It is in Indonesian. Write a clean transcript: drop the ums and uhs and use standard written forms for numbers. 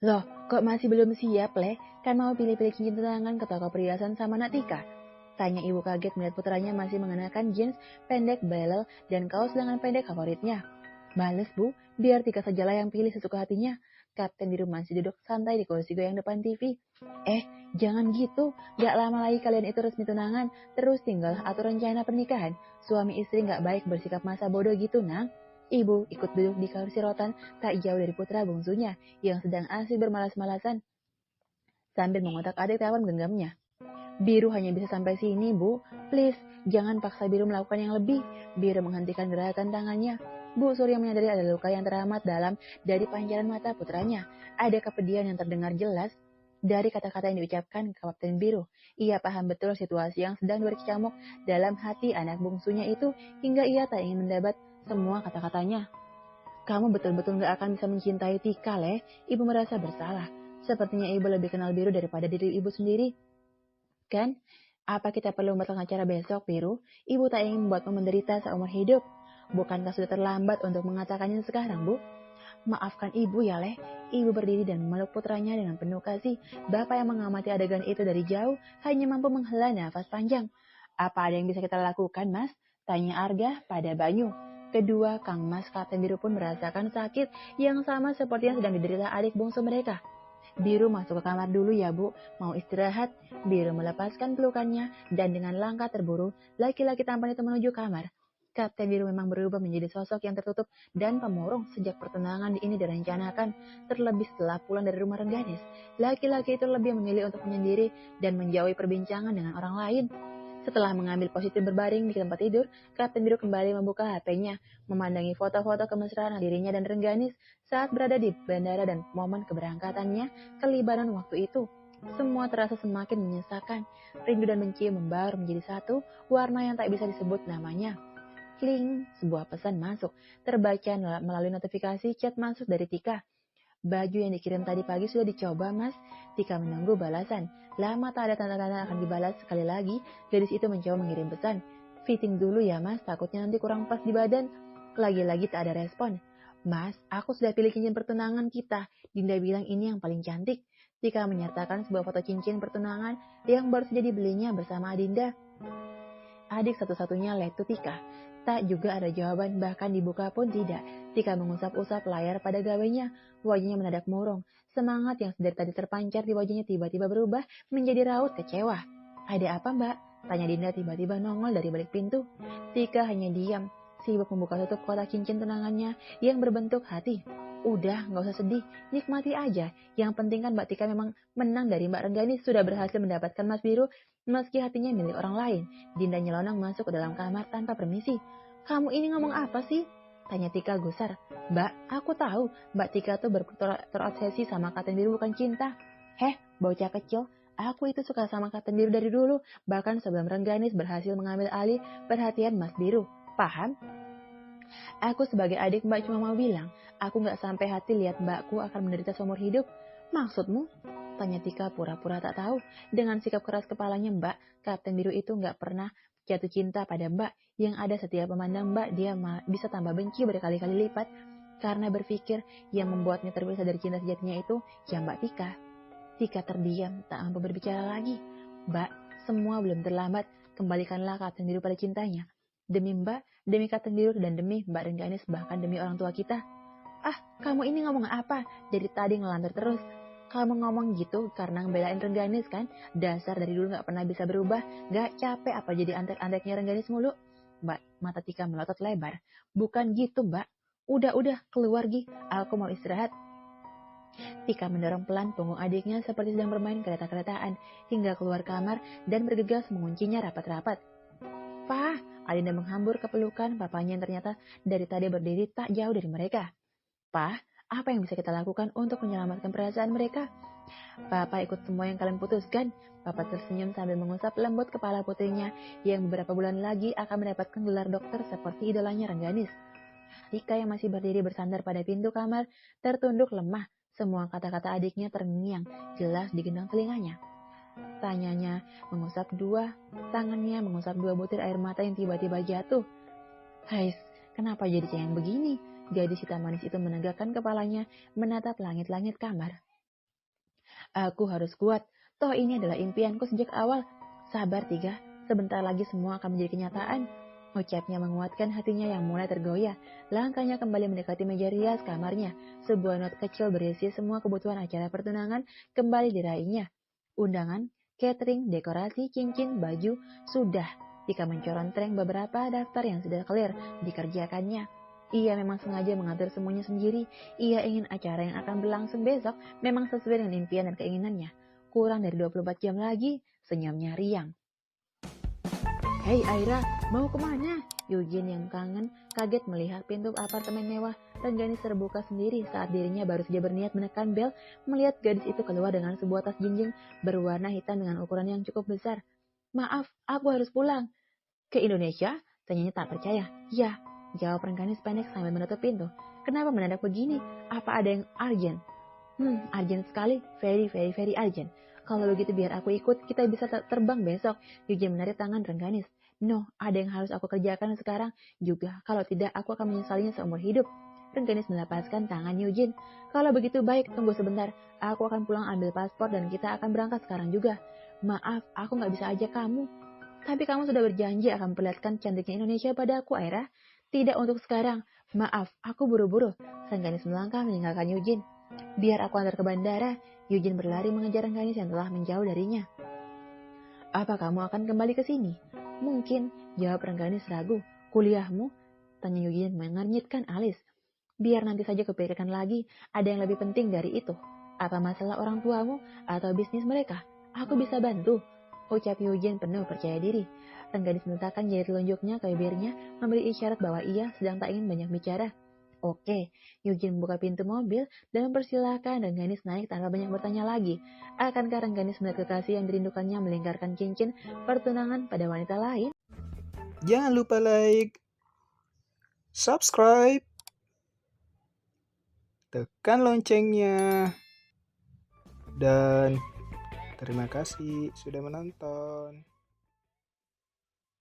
Loh, kok masih belum siap, Leh? Kan mau pilih-pilih cincin tunangan ke toko perhiasan sama Natika? Tanya ibu kaget melihat putranya masih mengenakan jeans pendek belel dan kaos lengan pendek favoritnya. Males, Bu. Biar Tika sajalah yang pilih sesuka hatinya. Kapten Biru masih duduk santai di kursi goyang depan TV. Jangan gitu. Gak lama lagi kalian itu resmi tunangan. Terus tinggal atur rencana pernikahan. Suami istri gak baik bersikap masa bodoh gitu, Nang. Ibu ikut duduk di kursi rotan tak jauh dari putra bungsunya yang sedang asik bermalas-malasan sambil mengotak adik tawan genggamnya. Biru hanya bisa sampai sini, Bu. Please, jangan paksa Biru melakukan yang lebih. Biru menghentikan gerakan tangannya. Bu Surya menyadari ada luka yang teramat dalam dari pancaran mata putranya. Ada kepedihan yang terdengar jelas dari kata-kata yang diucapkan Kapten Biru. Ia paham betul situasi yang sedang berkecamuk dalam hati anak bungsunya itu hingga ia tak ingin mendapat semua kata-katanya. Kamu betul-betul gak akan bisa mencintai Tika, Leh. Ibu merasa bersalah. Sepertinya ibu lebih kenal Biru daripada diri ibu sendiri. Kan? Apa kita perlu membatalkan acara besok, Biru? Ibu tak ingin membuatmu menderita seumur hidup. Bukankah sudah terlambat untuk mengatakannya sekarang, Bu? Maafkan ibu ya, Leh. Ibu berdiri dan memeluk putranya dengan penuh kasih. Bapak yang mengamati adegan itu dari jauh hanya mampu menghela nafas panjang. Apa ada yang bisa kita lakukan, Mas? Tanya Arga pada Banyu. Kedua, Kang Mas Kapten Biru pun merasakan sakit yang sama seperti yang sedang diderita adik bungsu mereka. Biru masuk ke kamar dulu ya, Bu. Mau istirahat? Biru melepaskan pelukannya dan dengan langkah terburu, laki-laki tampan itu menuju kamar. Kapten Biru memang berubah menjadi sosok yang tertutup dan pemurung sejak pertunangan ini direncanakan, terlebih setelah pulang dari rumah Rengganis. Laki-laki itu lebih memilih untuk menyendiri dan menjauhi perbincangan dengan orang lain. Setelah mengambil posisi berbaring di tempat tidur, Kapten Biru kembali membuka HP-nya, memandangi foto-foto kemesraan dirinya dan Rengganis saat berada di bandara dan momen keberangkatannya ke Libanon waktu itu. Semua terasa semakin menyesakan. Rindu dan benci membaur menjadi satu, warna yang tak bisa disebut namanya. Kling, sebuah pesan masuk. Terbaca melalui notifikasi chat masuk dari Tika. Baju yang dikirim tadi pagi sudah dicoba, Mas. Tika menunggu balasan. Lama tak ada tanda-tanda akan dibalas sekali lagi, gadis itu mencoba mengirim pesan. Fitting dulu ya, Mas, takutnya nanti kurang pas di badan. Lagi-lagi tak ada respon. Mas, aku sudah pilih cincin pertunangan kita. Dinda bilang ini yang paling cantik. Tika menyertakan sebuah foto cincin pertunangan yang baru saja dibelinya bersama Adinda. Adik satu-satunya Letu Tika. Tak juga ada jawaban, bahkan dibuka pun tidak. Tika mengusap-usap layar pada gawainya. Wajahnya mendadak murung. Semangat yang dari tadi terpancar di wajahnya tiba-tiba berubah menjadi raut kecewa. Ada apa, Mbak? Tanya Dinda tiba-tiba nongol dari balik pintu. Tika hanya diam, sibuk membuka tutup kotak cincin tunangannya yang berbentuk hati. Udah, nggak usah sedih, nikmati aja. Yang penting kan Mbak Tika memang menang dari Mbak Renggani, sudah berhasil mendapatkan Mas Biru, meski hatinya milik orang lain. Dinda nyelonong masuk ke dalam kamar tanpa permisi. Kamu ini ngomong apa sih? Tanya Tika gusar. Mbak, aku tahu Mbak Tika tuh terobsesi sama Kapten Biru bukan cinta. Bocah kecil, aku itu suka sama Kapten Biru dari dulu, bahkan sebelum Rengganis berhasil mengambil alih perhatian Mas Biru. Paham? Aku sebagai adik Mbak cuma mau bilang, aku gak sampai hati lihat Mbakku akan menderita seumur hidup. Maksudmu? Tanya Tika pura-pura tak tahu. Dengan sikap keras kepalanya Mbak, Kapten Biru itu gak pernah jatuh cinta pada Mbak. Yang ada setiap memandang Mbak, dia bisa tambah benci berkali-kali lipat. Karena berpikir yang membuatnya terpisah dari cinta sejatinya itu, ya Mbak Tika. Tika terdiam, tak mampu berbicara lagi. Mbak, semua belum terlambat. Kembalikanlah Kapten Biru pada cintanya. Demi Mbak, demi Kapten Biru, dan demi Mbak Rengganis, bahkan demi orang tua kita. Kamu ini ngomong apa? Dari tadi ngelantur terus. Kamu ngomong gitu karena ngebelain Rengganis kan? Dasar dari dulu gak pernah bisa berubah. Gak capek apa jadi antek-anteknya Rengganis mulu? Mbak, mata Tika melotot lebar. Bukan gitu, Mbak. Udah, keluar Gi. Aku mau istirahat. Tika mendorong pelan punggung adiknya seperti sedang bermain kereta-keretaan hingga keluar kamar dan bergegas menguncinya rapat-rapat. Pak, Adinda menghambur ke pelukan papanya yang ternyata dari tadi berdiri tak jauh dari mereka. Pak, apa yang bisa kita lakukan untuk menyelamatkan perasaan mereka? Papa ikut semua yang kalian putuskan. Papa tersenyum sambil mengusap lembut kepala putrinya yang beberapa bulan lagi akan mendapatkan gelar dokter seperti idolanya Rengganis. Tika yang masih berdiri bersandar pada pintu kamar tertunduk lemah. Semua kata-kata adiknya terngiang jelas digendang telinganya. Tangannya mengusap dua butir air mata yang tiba-tiba jatuh. Hais, kenapa jadi cengeng begini? Gadis hitam manis itu menegakkan kepalanya, menatap langit-langit kamar. Aku harus kuat. Toh ini adalah impianku sejak awal. Sabar Tiga, sebentar lagi semua akan menjadi kenyataan. Ucapnya menguatkan hatinya yang mulai tergoyah. Langkahnya kembali mendekati meja rias kamarnya. Sebuah not kecil berisi semua kebutuhan acara pertunangan kembali diraihnya. Undangan, catering, dekorasi, cincin, baju, sudah. Tika mencorong beberapa daftar yang sudah clear dikerjakannya. Ia memang sengaja mengatur semuanya sendiri. Ia ingin acara yang akan berlangsung besok memang sesuai dengan impian dan keinginannya. Kurang dari 24 jam lagi, senyumnya riang. Hei Aira, mau kemana? Eugene yang kangen kaget melihat pintu apartemen mewah Rengganis terbuka sendiri saat dirinya baru saja berniat menekan bel melihat gadis itu keluar dengan sebuah tas jinjing berwarna hitam dengan ukuran yang cukup besar. Maaf, aku harus pulang. Ke Indonesia? Tanyanya tak percaya. Ya, jawab Rengganis pendek sambil menutup pintu. Kenapa mendadak begini? Apa ada yang urgent? Urgent sekali. Very, very, very urgent. Kalau begitu biar aku ikut, kita bisa terbang besok. Eugene menarik tangan Rengganis. No, ada yang harus aku kerjakan sekarang juga. Kalau tidak, aku akan menyesalinya seumur hidup. Rengganis melepaskan tangan Eugene. Kalau begitu baik, tunggu sebentar. Aku akan pulang ambil paspor dan kita akan berangkat sekarang juga. Maaf, aku nggak bisa ajak kamu. Tapi kamu sudah berjanji akan memperlihatkan cantiknya Indonesia pada aku, Aira. Tidak untuk sekarang. Maaf, aku buru-buru. Rengganis melangkah meninggalkan Eugene. Biar aku antar ke bandara. Eugene berlari mengejar Rengganis yang telah menjauh darinya. Apa kamu akan kembali ke sini? Mungkin, jawab Rengganis ragu. Kuliahmu? Tanya Eugene mengernyitkan alis. Biar nanti saja kupikirkan lagi, ada yang lebih penting dari itu. Apa masalah orang tuamu atau bisnis mereka? Aku bisa bantu. Ucap Eugene penuh percaya diri. Rengganis meletakkan jari telunjuknya ke bibirnya, memberi isyarat bahwa ia sedang tak ingin banyak bicara. Oke, Eugene membuka pintu mobil dan mempersilahkan Rengganis naik tanpa banyak bertanya lagi. Akankah Rengganis melihat kekasih yang dirindukannya melingkarkan cincin pertunangan pada wanita lain? Jangan lupa like, subscribe, tekan loncengnya, dan terima kasih sudah menonton.